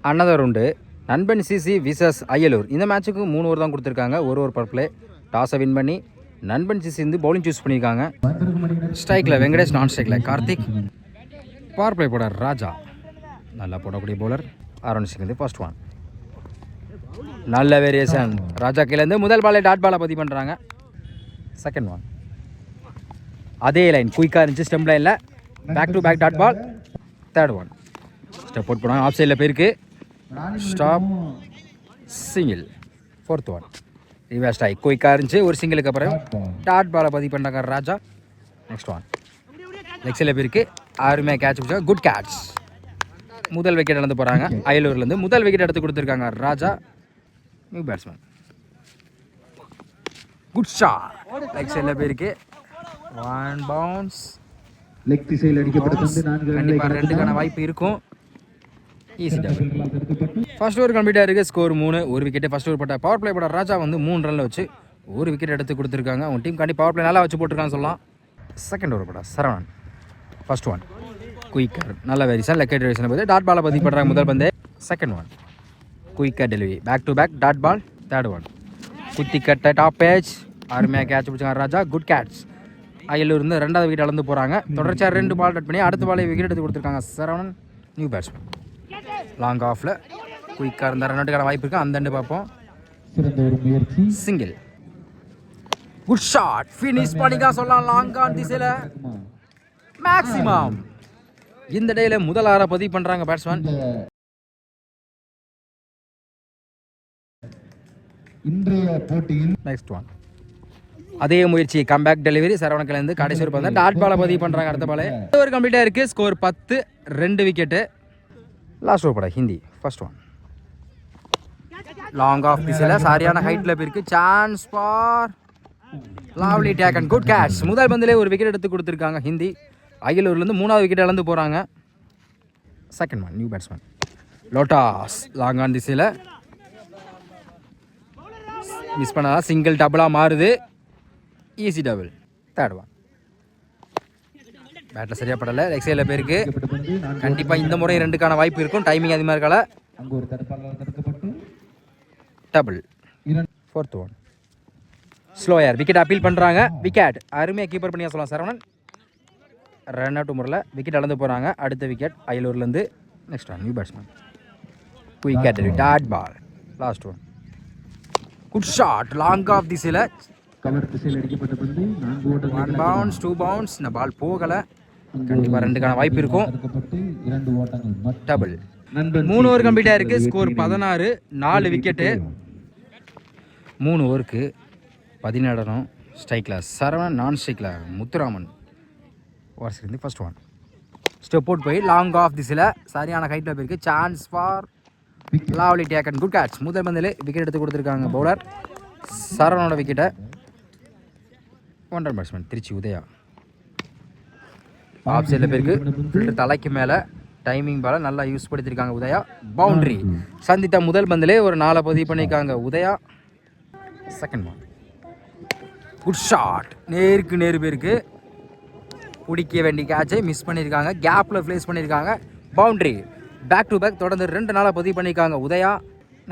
Another உண்டு நண்பன் CC versus Ayalur. இந்த மேட்ச்சுக்கு 3 ஓவர் தான் கொடுத்துருக்காங்க. ஒரு பர் பிளே. டாஸை வின் பண்ணி நண்பன் சிசி வந்து பவுலிங் சூஸ் பண்ணியிருக்காங்க. ஸ்ட்ரைக்கில் வெங்கடேஷ், நான் ஸ்ட்ரைக்கில் கார்த்திக். பவர் பிளே போட ராஜா நல்லா போடக்கூடிய பவுலர். அரௌண்ட் சிங் வந்து ஃபர்ஸ்ட் ஒன். நல்ல வேரியேஷன். ராஜா கீழேருந்து முதல் பாலை டாட் பாலை பதிவு பண்ணுறாங்க. செகண்ட் ஒன் அதே லைன் குயிக்காக இருந்துச்சு. ஸ்டெம் லைனில் back to back dot ball. Third one step out போனாங்க. ஆஃப் சைடில் போயிருக்கு. Stop single. Fourth one reverse strike குயிக்காக இருந்துச்சு. ஒரு சிங்கிளுக்கு அப்புறம் டாட் பாலை பதிவு பண்ணுறாங்க ராஜா. நெக்ஸ்ட் ஒன் லெக் சைடில் போயிருக்கு. அருமையாக கேட்ச் பிடிச்சாங்க. Good catch. முதல் விக்கெட் இழந்து போகிறாங்க. அயலூர்லேருந்து முதல் விக்கெட் எடுத்து கொடுத்துருக்காங்க Raja. New batsman. Good shot. Leg சைடில் போயிருக்கு. One bounce. லெக் திசையில் அடிக்கப்பட்டது. கண்டிப்பாக 2க்கான வாய்ப்பு இருக்கும். Easy double. ஃபர்ஸ்ட் ஓவர் கம்ப்ளீட்டாக இருக்குது. ஸ்கோர் 3. ஒரு விக்கெட்டு. ஃபர்ஸ்ட் ஓவர் போட்ட பவர் பிளே போட ராஜா வந்து 3 ரனில் வச்சு ஒரு விக்கெட் எடுத்து கொடுத்துருக்காங்க. அவங்க டீம் கண்டிப்பாக பவர் பிளே நல்லா வச்சு போட்டிருக்கான்னு சொல்லலாம். செகண்ட் ஓவர் போட சரவணன். ஃபர்ஸ்ட் ஒன் குயிக்கர் நல்ல வேரியேஷன். லெக் டெலிவிஷன் போது டாட் பாலை பதிவு பண்ணுறாங்க முதல் பந்து. Second one quicker delivery. Back to back dot ball. Third one குத்தி கட்ட டாப் பேஜ். அருமையாக கேட்ச் பிடிச்சாங்க ராஜா. Good catch. அயலூர் இருந்து 2வது விக்கெட் அளந்து போகிறாங்க. தொடர்ச்சியாக 2 பால் டட் பண்ணி அடுத்த பாலை விக்கெட் எடுத்து கொடுத்துருக்காங்க சரவணன். New batsman. லாங் ஆஃபில் குயிக்காக இருந்தால் ரன் அவுட்டுக்கான வாய்ப்பு இருக்குது. அந்த பார்ப்போம். சிங்கிள். Good shot. ஃபினிஷ் பண்ணிக்கா சொல்லலாம். லாங் ஆன் திசையில் மேக்ஸிமம். இந்த டேல முதல் 6 பதிவு பண்ணுறாங்க பேட்ஸ்மேன். இன்றைய போட்டியில் நெக்ஸ்ட் ஒன் அதே முயற்சி. Comeback delivery. சரவணக்கிலேருந்து கடைசி ஒரு பந்து டாட் பாலை பதிவு பண்ணுறாங்க. அடுத்த பால் ஒரு கம்ப்ளீட்டாக இருக்குது. ஸ்கோர் 10. 2 விக்கெட்டு. லாஸ்ட் ஓவர் பட Hindi. First one long off திசையில் சரியான ஹைட்டில் போயிருக்கு. Chance for lovely take and good catch. முதல் பந்திலே ஒரு விக்கெட் எடுத்து கொடுத்துருக்காங்க ஹிந்தி. அயலூர்லேருந்து 3வது விக்கெட் இழந்து போகிறாங்க. செகண்ட் ஒன் நியூ பேட்ஸ்மேன் லோட்டாஸ். லாங் ஆன் திசையில் மிஸ் பண்ணதா சிங்கிள் டபுளாக மாறுது. Easy double. தேர்ட் ஒன் பேட்டில் சரியாக படலை. லெக் சைடில் போயிருக்கு. கண்டிப்பாக இந்த முறை 2க்கான வாய்ப்பு இருக்கும். டைமிங் அதிகமாக இருக்கல. Double. Fourth one slower. Wicket appeal பண்ணுறாங்க. விக்கெட் அருமையாக கீப்பர் பண்ணியா சொல்லலாம் சரவணன். ரன் அவுட் முறையில் விக்கெட் அளந்து போகிறாங்க. அடுத்த விக்கெட் அயலூர்லேருந்து. Next one new batsman quick dot ball. Last one good shot. Long off திசையில் ஒன் பவுன்ஸ் 2 பவுன்ஸ். இந்த பால் போகலை. கண்டிப்பாக 2க்கான வாய்ப்பு இருக்கும். டபுள். 3 ஓவர் கம்ப்ளீட்டாக இருக்குது. ஸ்கோர் 16. 4 விக்கெட்டு. 3 ஓவருக்கு 17 ரன். ஸ்ட்ரைக்கில் சரவணன், நான் ஸ்ட்ரைக்கில் முத்துராமன். ஓவர்ஸ்லேருந்து ஃபர்ஸ்ட் ஒன் ஸ்டெப் அவுட் போய் லாங் ஆஃப் திசையில் சரியான ஹைட்டில் போயிருக்கு. Chance for lovely take and good catch. முதல் பந்தில் விக்கெட் எடுத்து கொடுத்துருக்காங்க பவுலர். சரவணோட விக்கெட்டை. ஒன்றரை பேட்ஸ்மேன் திருச்சி உதயா. ஆஃப் சைடில் போயிருக்கு. ஃபில்டர் தலைக்கு மேலே டைமிங் பாலை நல்லா யூஸ் படுத்திருக்காங்க உதயா. பவுண்ட்ரி. சந்தித்த முதல் பந்திலே ஒரு 4 பதிவு பண்ணியிருக்காங்க Udaya. Second one good shot. நேருக்கு நேரு பேருக்கு பிடிக்க வேண்டிய கேட்சை மிஸ் பண்ணியிருக்காங்க. கேப்பில் ப்ளேஸ் பண்ணியிருக்காங்க. பவுண்ட்ரி. பேக் டு பேக் தொடர்ந்து 2 நாளாக பதிவு பண்ணியிருக்காங்க Udhaya.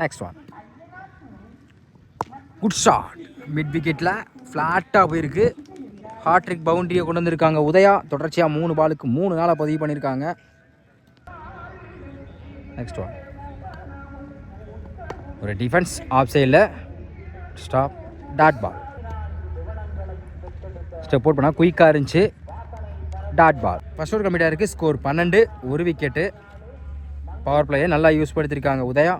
Next one good shot. Mid விக்கெட்டில் ஃப்ளாட்டாக போயிருக்கு. ஹாட்ரிக் பவுண்டரியை கொண்டு வந்திருக்காங்க உதயா. தொடர்ச்சியாக 3 பாலுக்கு 3 நாளாக பதிவு பண்ணியிருக்காங்க. நெக்ஸ்ட் ஒன் ஒரு டிஃபென்ஸ். ஆஃப் சைடில் stop dot ball. Step out பண்ணால் குயிக்காக இருந்துச்சு. Dot ball. ஃபர்ஸ்ட் ஓவர் கம்ப்ளீட்டாக இருக்குது. ஸ்கோர் 12. 1 விக்கெட்டு. பவர் பிளேயை நல்லா யூஸ் படுத்திருக்காங்க உதயா.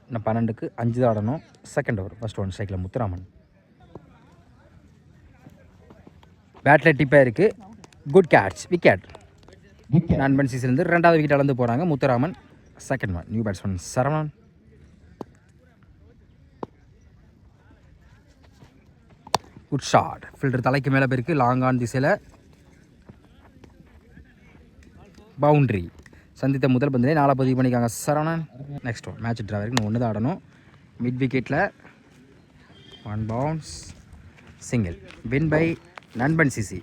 இன்னும் 12க்கு 5 தான் ஆடணும். செகண்ட் ஓவர் ஃபர்ஸ்ட் ஒன் ஸ்ட்ரைக்கில் முத்துராமன். பேட்டில் டிப்பாக இருக்குது. Good catch. விக்கெட். நண்பன் சீசன்லேருந்து 2வது விக்கெட் அளந்து போகிறாங்க Muthuraman. Second one new batsman Saravanan. Good shot. Fielder தலைக்கு மேலே போயிருக்கு. லாங் ஆன் திசையில் பவுண்ட்ரி. சந்தித்த முதல் பந்திலே 4 பதிவு பண்ணிக்காங்க Saravanan. Next one match draw வரைக்கும் 1 தான் ஆடணும். மிட் விக்கெட்டில் 1 bounce single. Win by Nanban CC.